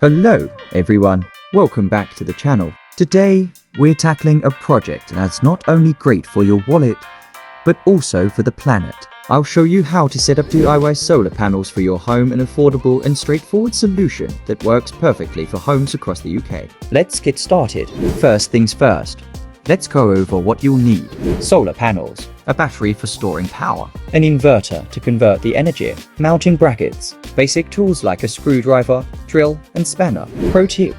Hello everyone, welcome back to the channel. Today we're tackling a project that's not only great for your wallet, but also for the planet. I'll show you how to set up DIY solar panels for your home, an affordable and straightforward solution that works perfectly for homes across the UK. Let's get started. First things first, let's go over what you'll need. Solar panels, a battery for storing power, an inverter to convert the energy, mounting brackets, basic tools like a screwdriver, drill, and spanner. Pro tip: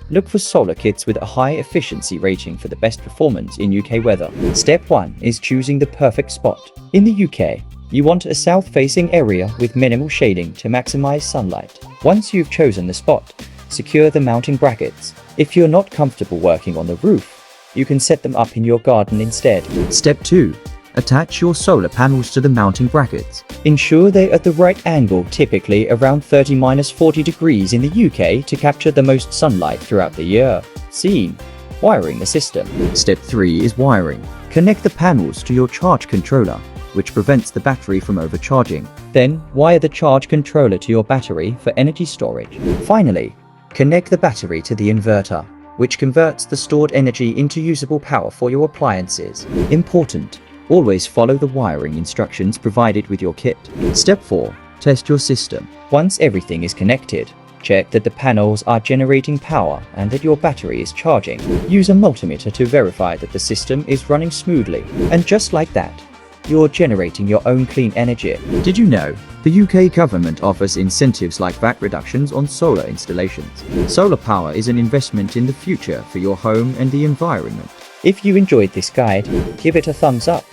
look for solar kits with a high efficiency rating for the best performance in UK weather. Step 1 is choosing the perfect spot. In the UK, you want a south-facing area with minimal shading to maximize sunlight. Once you've chosen the spot, secure the mounting brackets. If you're not comfortable working on the roof, you can set them up in your garden instead. Step 2. Attach your solar panels to the mounting brackets. Ensure they're at the right angle, typically around 30-40 degrees in the UK, to capture the most sunlight throughout the year. C. Wiring the system. Step 3 is wiring. Connect the panels to your charge controller, which prevents the battery from overcharging. Then, wire the charge controller to your battery for energy storage. Finally, connect the battery to the inverter, which converts the stored energy into usable power for your appliances. Important: always follow the wiring instructions provided with your kit. Step 4. Test your system. Once everything is connected, check that the panels are generating power and that your battery is charging. Use a multimeter to verify that the system is running smoothly. And just like that, you're generating your own clean energy. Did you know the UK government offers incentives like VAT reductions on solar installations? Solar power is an investment in the future for your home and the environment. If you enjoyed this guide, give it a thumbs up,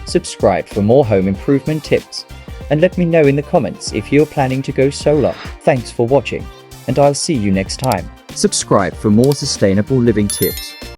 subscribe for more home improvement tips, and let me know in the comments if you're planning to go solar. Thanks for watching, and I'll see you next time. Subscribe for more sustainable living tips.